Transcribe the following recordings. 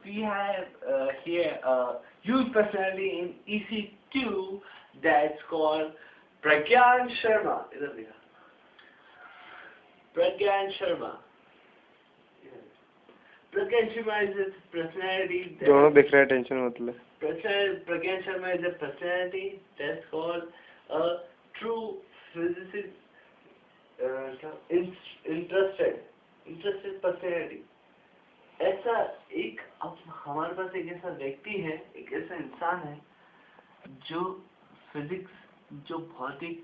we have here a huge personality in EC2 that's called Pragyan Sharma. Pragyan Sharma. Pragyan Sharma is a personality. दोनों दिख रहा है, tension मत ले. Pragyan Sharma is a personality that's called a true physicist, interested personality. ऐसा एक अब हमारे पास एक ऐसा व्यक्ति है, एक ऐसा इंसान है जो फिजिक्स, जो भौतिक,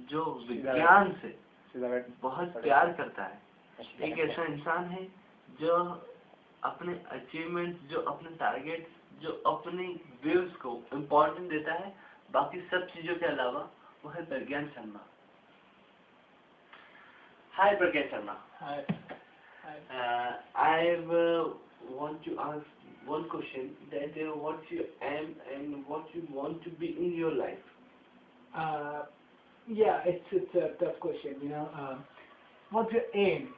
जो विज्ञान से बहुत प्यार करता है. एक ऐसा इंसान है जो अपने अचीवमेंट्स, जो अपने टारगेट्स, जो अपने व्यूज को इम्पोर्टेंस देता है, बाकी सब चीजों के अलावा वो है प्रज्ञान शर्मा. हाय प्रज्ञान Sharma. Hi. I want to ask one question, that what you aim and what you want to be in your life. Yeah, it's a tough question, you know. What's your aim?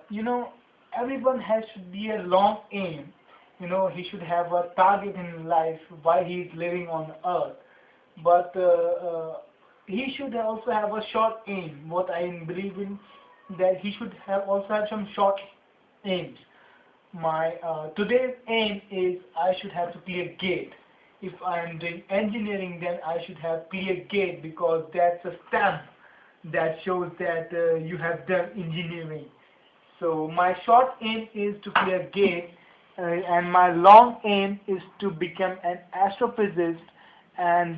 You know, everyone has to be a long aim. You know, he should have a target in life while he is living on earth. But he should also have a short aim. What I believe in, that he should also have some short aims. My today's aim is I should have to clear GATE. If I am doing engineering, then I should have clear GATE, because that's a stamp that shows that you have done engineering. So my short aim is to clear GATE, and my long aim is to become an astrophysicist. And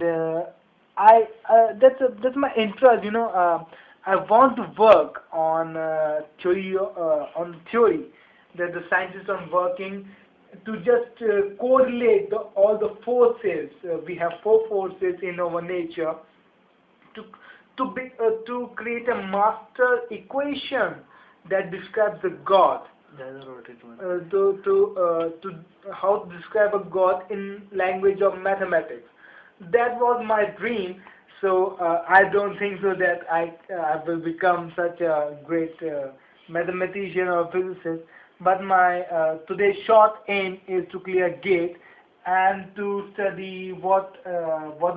that's my interest. You know, I want to work on theory that the scientists are working to just correlate all the forces. We have 4 forces in our nature to create a master equation that describes the God. To how to describe a God in language of mathematics. That was my dream. So I don't think so that I will become such a great mathematician or physicist. But my today's short aim is to clear GATE and to study what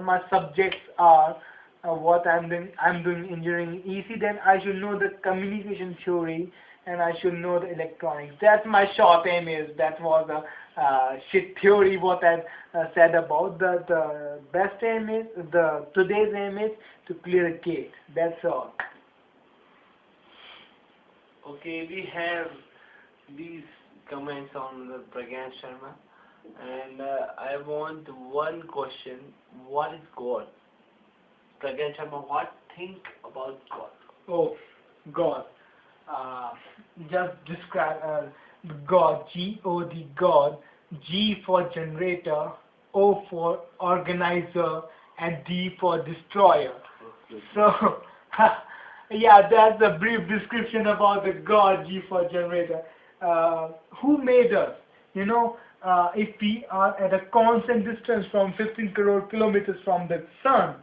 my subjects are. What I'm doing engineering EC. Then I should know the communication theory and I should know the electronics. That's my short aim is. That was a shit theory what I said about. The best aim is, today's aim is to clear a GATE. That's all. Okay, we have these comments on the Pragyan Sharma, and I want one question. What is God? Pragyan Sharma, what think about God? Oh, God. Just describe God, G-O-D, God, G for generator, O for organizer, and D for destroyer. So, yeah, that's a brief description about the God, G for generator. Who made us? You know, if we are at a constant distance from 15 crore kilometers from the sun,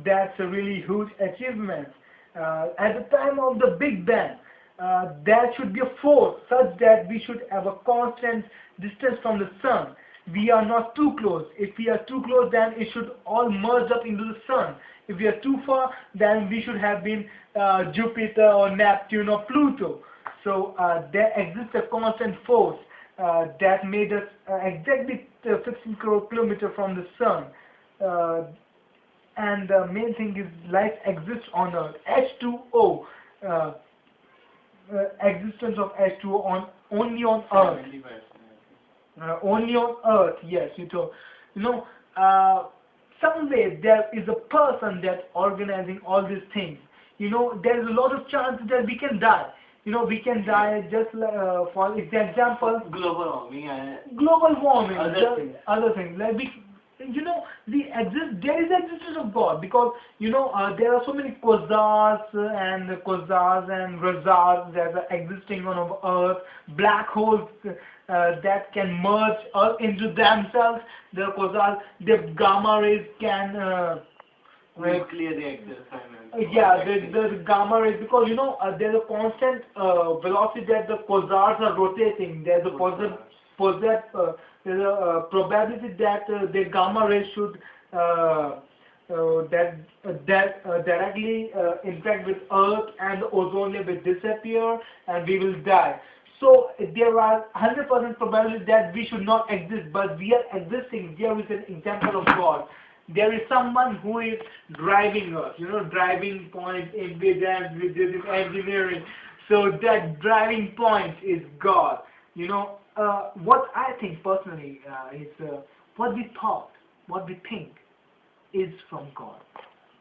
that's a really huge achievement. At the time of the Big Bang, there should be a force such that we should have a constant distance from the sun. We are not too close. If we are too close, then it should all merge up into the sun. If we are too far, then we should have been Jupiter or Neptune or Pluto. So there exists a constant force that made us exactly 15 crore kilometers from the sun. And the main thing is life exists on Earth. H2O. Existence of H2O only on Earth. Only on Earth, yes, you told. You know, somewhere there is a person that's organizing all these things. You know, there is a lot of chances that we can die. You know, we can die just for example. Global warming. Other things. Like you know, there is existence of God, because you know there are so many quasars and quasars that are existing on our Earth, black holes that can merge into themselves. The quasars, the gamma rays can clearly exist. Yeah, the gamma rays, because you know there's a constant velocity that the quasars are rotating. There's a possess, there's a probability that the gamma rays should directly interact with Earth and the ozone layer will disappear and we will die. So there are 100% probability that we should not exist, but we are existing. There is an example of God. There is someone who is driving us, driving point in business, with engineering. So that driving point is God. What I think personally is what we thought, what we think is from God.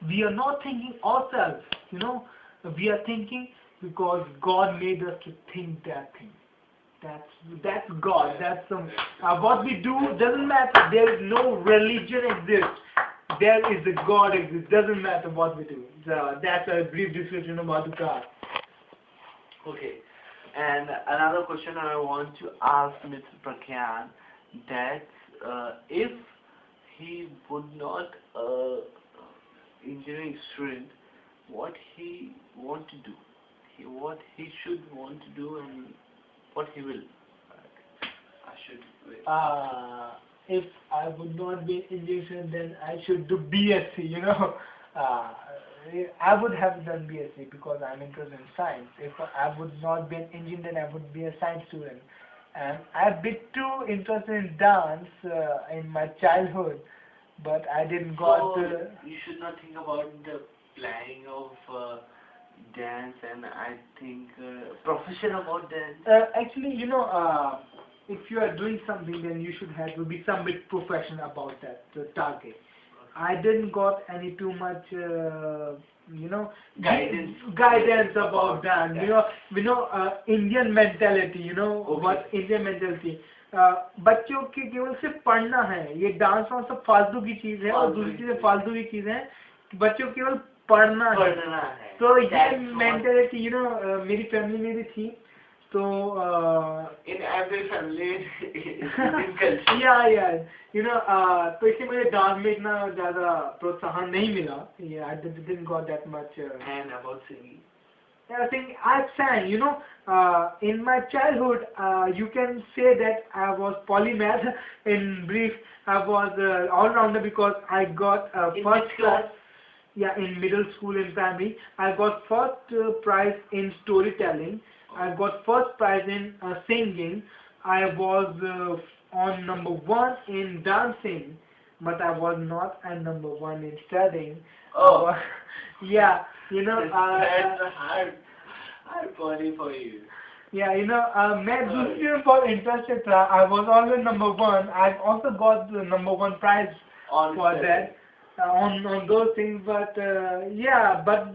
We are not thinking ourselves, we are thinking because God made us to think that thing. That's God. That's what we do doesn't matter. There is no religion exists. There is a God exists. Doesn't matter what we do. So that's a brief description about God. Okay. And another question I want to ask Mr. Pragyan, that if he would not engineering student, what he want to do, what he should want to do, and what he will. I should wait. If I would not be an engineer, then I should do BSc. I would have done BSc because I'm interested in science. If I would not be an engineer, then I would be a science student. And I've been too interested in dance in my childhood, but I didn't got. You should not think about the planning of dance, and I think profession about dance. Actually, if you are doing something, then you should have to be some bit professional about that target. I didn't got any too much, guidance about that. Indian mentality. Okay. What Indian mentality. बच्चों के केवल सिर्फ पढ़ना है, ये dance वांस सब फालतू की चीज है और दूसरी चीजें फालतू की चीज है, बच्चों को केवल पढ़ना है. तो ये मेंटेलिटी मेरी फैमिली में भी थी. So in every family, yeah, तो इसलिए मुझे डांस में इतना ज़्यादा प्रोत्साहन नहीं मिला. I didn't got that much. And about singing. I think I sang. In my childhood, you can say that I was polymath. In brief, I was all-rounder because I got first class. Yeah, in middle school and primary, I got first prize in storytelling. I got first prize in singing. I was on number 1 in dancing, but I was not at number 1 in studying. Oh, yeah, that's hard body for you. Yeah, मैं दूसरी for interested था. I was always number 1. I also got the number 1 prize for that. On those things, but but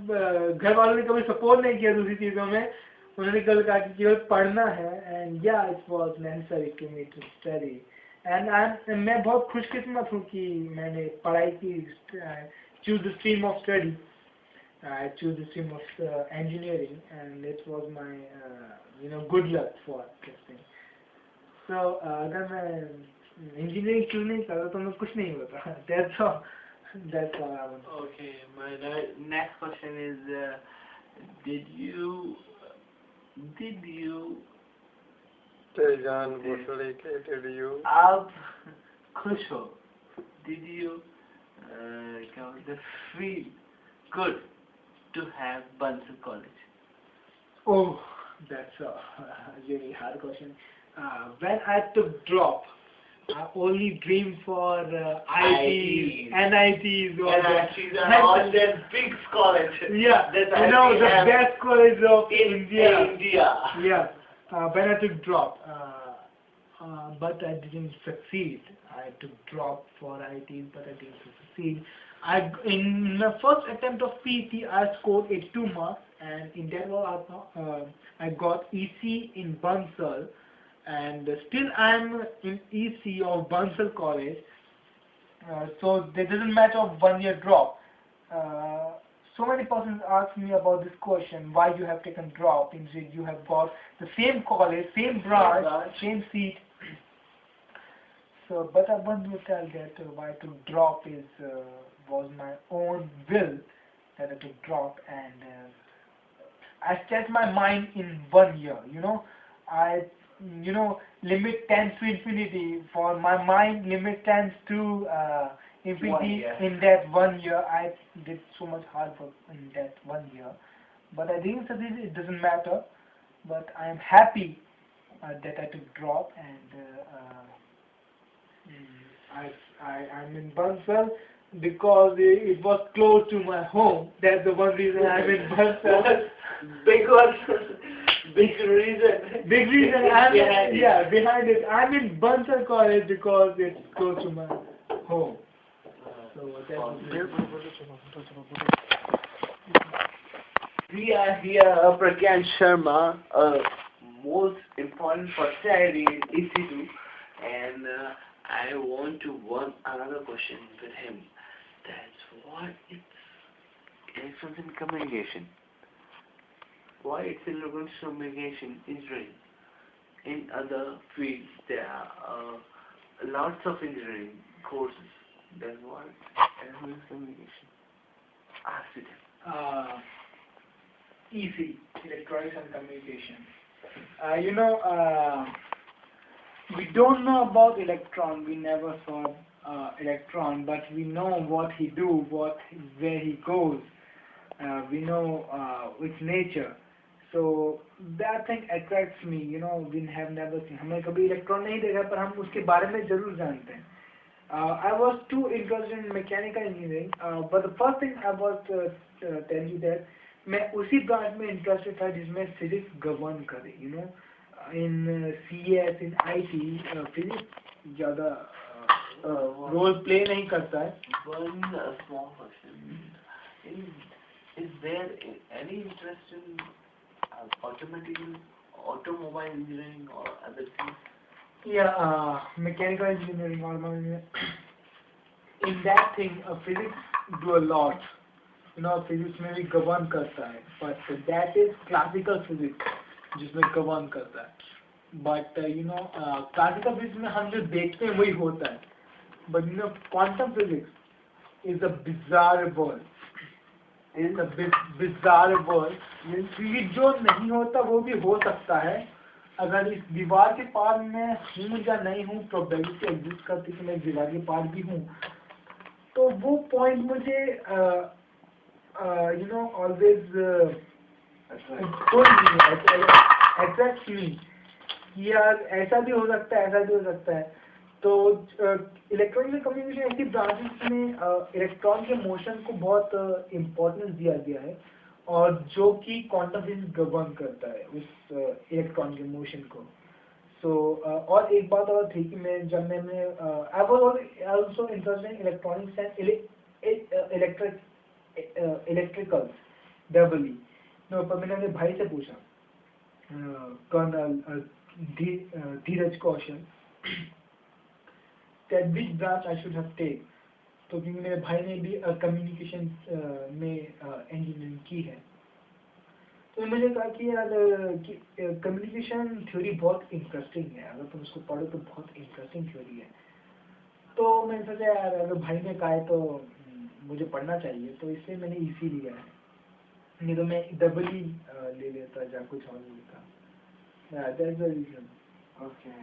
घर वालों ने कभी support नहीं किया दूसरी चीजों में. उन्होंने कहा कि केवल पढ़ना है, and it was necessary to me to study. And मैं बहुत खुशकिस्मत हूँ कि मैंने पढ़ाई की, choose the stream of study. I choose the stream of engineering, and it was my good luck for this thing. So अगर मैं engineering choose नहीं करता तो मैं कुछ नहीं होता. That's all I want. Okay, my next question is, did you तेजान Bhosle के did you आप खुश हो? Did you feel good to have Bansal College? Oh, that's a really hard question. When I took drop, I only dreamed for IITs, NITs, or NITs and all that big college. Yeah, that the best college of India. India. Yeah, when I took drop, but I didn't succeed. I took drop for IITs, but I didn't succeed. In the first attempt of PET, I scored 82 marks, and in that one, I got EC in Bansal. And still I am in EC of Bansal College, so there doesn't matter of 1 year drop. So many persons ask me about this question, why you have taken drop, instead you have got the same college, same branch, same seat. So, but I want to tell that why I took drop was my own will that I took drop, and I set my mind in 1 year. limit tends to infinity. For my mind, limit tends to infinity. In that 1 year, I did so much hard work in that 1 year. But I think it doesn't matter. But I am happy that I took drop, and I'm in Bansal because it was close to my home. That's the one reason I'm in Bansal. Big reason. Big reason behind it. I'm in Bansal College because it's close to my home. So we are here, Pragyan Sharma, most important personality in EC2, and I want to another question with him. That's what it's electronics and communication. Why it's electronics communication engineering? In other fields, there are lots of engineering courses. That's what electronics communication. Ask it. EC, electronics and communication. We don't know about electron. We never saw electron, but we know what he do, where he goes. We know its nature. So that thing attracts me. We have never seen. हमने कभी electron नहीं देखा, पर हम उसके बारे में जरूर जानते हैं. I was too interested in mechanical engineering, but the first thing I was tell you that मैं उसी ब्रांच में इंटरेस्टेड था जिसमें फिजिक्स गवर्न करे. In CS, in IT, physics ज़्यादा रोल प्ले नहीं करता है. One small question. Is there any interest in automobile engineering or other things? Yeah, mechanical engineering or in that thing, physics do a lot. Physics में भी govern करता है, but that is classical physics जिसमें govern करता है. But classical physics में हम जो देखते हैं वही होता है. But quantum physics is a bizarre world. It's a bizarre world. क्योंकि जो नहीं होता वो भी हो सकता है. अगर इस दीवार के पार में हूँ या नहीं हूँ, प्रोबेबिलिटी एग्जिस्ट करती है कि मैं दीवार के पार भी हूँ, तो वो पॉइंट मुझे always attracts me कि यार ऐसा भी हो सकता है, ऐसा भी हो सकता है. तो इलेक्ट्रॉनिक कम्युनिकेशन ऐसी ब्रांचेस में इलेक्ट्रॉन के मोशन को बहुत इम्पोर्टेंस दिया गया है, और जो कि क्वांटम फिजिक्स गवर्न करता है उस इलेक्ट्रॉन के मोशन को. सो और एक बात और थी कि मैंने I was also interested in electronics and electricals doubly. पर मैंने अपने भाई से पूछा, colonel Dheeraj Kaushal, that which branch I should have taken. तो क्योंकि मेरे भाई ने भी कम्युनिकेशन में इंजीनियरिंग की है, तो मुझे कहा कि यार कम्युनिकेशन थ्योरी बहुत इंटरेस्टिंग है, अगर तुम उसको पढ़ो तो बहुत इंटरेस्टिंग थ्योरी है. तो मैंने सोचा यार अगर भाई ने कहा है तो मुझे पढ़ना चाहिए, तो इसलिए मैंने इसी लिया है. नहीं तो मैं डबल ही ले लेता या कुछ और लेता. That's the reason. Okay.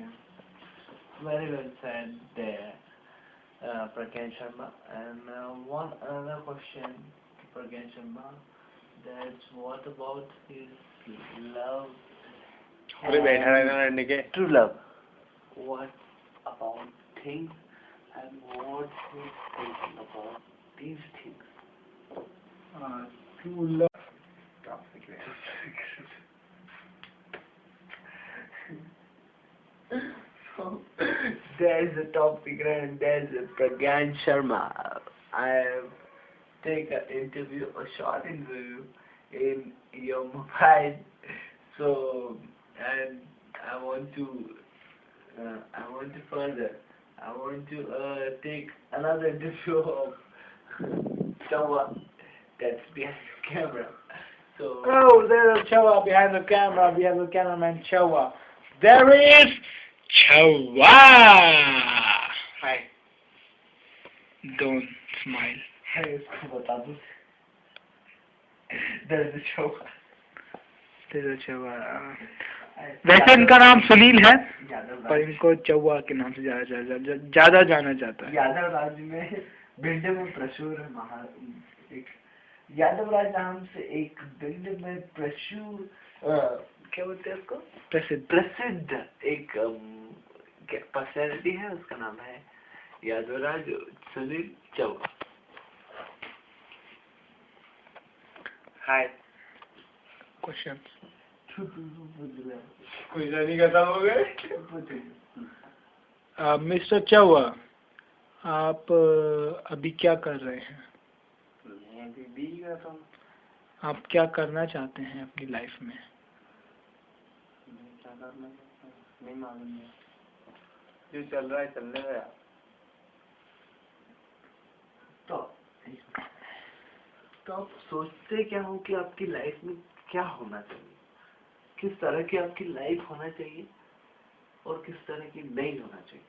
Very well said there, Pragyan Sharma. And one another question to Pragyan Sharma, that's what about his love? True love. What about things and what he's thinking about these things? True love. So, there's a top secret and there's a Pragyan Sharma. I have taken an interview, a short interview in your mobile. So, and I want to take another interview of someone that's behind the camera. So. Oh, there's Chawa behind the camera. We have the cameraman Chawa. There is Chawa. Hi. Don't smile. Hey, इसको बता दो. There's a Chawa. There's a Chawa. वैसे इनका नाम सुनील है, यादव पर राज। इनको चौवा के नाम से ज्यादा जाना जाता है। यादव राज में भिंड में प्रचुर एक यादव राज नाम से एक भिंड में प्रचुर क्या बोलते हैं उसको, प्रसिद्ध एक पर्सनैलिटी है, उसका नाम है यादवराज सुनील चौवा। हाय क्वेश्चन कोई नहीं खत्म हो गए। मिस्टर चौवा, आप अभी क्या कर रहे हैं? मैं अभी बी कर रहा हूँ। आप क्या करना चाहते हैं अपनी लाइफ में? मैं क्या करना चाहता हूँ नहीं मालूम है, जो चल रहा है चलने दो यार। तो आप सोचते क्या हो कि आपकी लाइफ में क्या होना चाहिए, किस तरह की आपकी लाइफ होना चाहिए और किस तरह की नहीं होना चाहिए?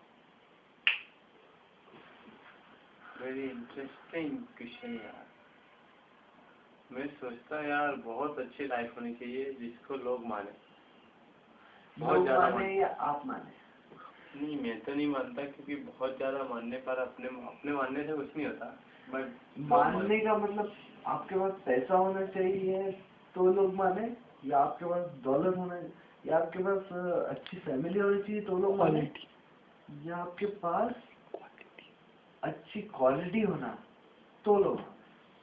वेरी इंटरेस्टिंग क्वेश्चन यार। मैं सोचता यार बहुत अच्छी लाइफ होनी चाहिए जिसको लोग माने, बहुत लोग ज्यादा माने या आप माने? नहीं, मैं तो नहीं मानता, क्योंकि बहुत ज्यादा मानने पर अपने मानने से कुछ नहीं होता। बट मानने का मतलब आपके पास पैसा होना चाहिए तो लोग माने, या आपके पास डॉलर होना, या आपके पास अच्छी फैमिली होनी चाहिए तो लोग माने, या आपके पास अच्छी क्वालिटी होना तो लोग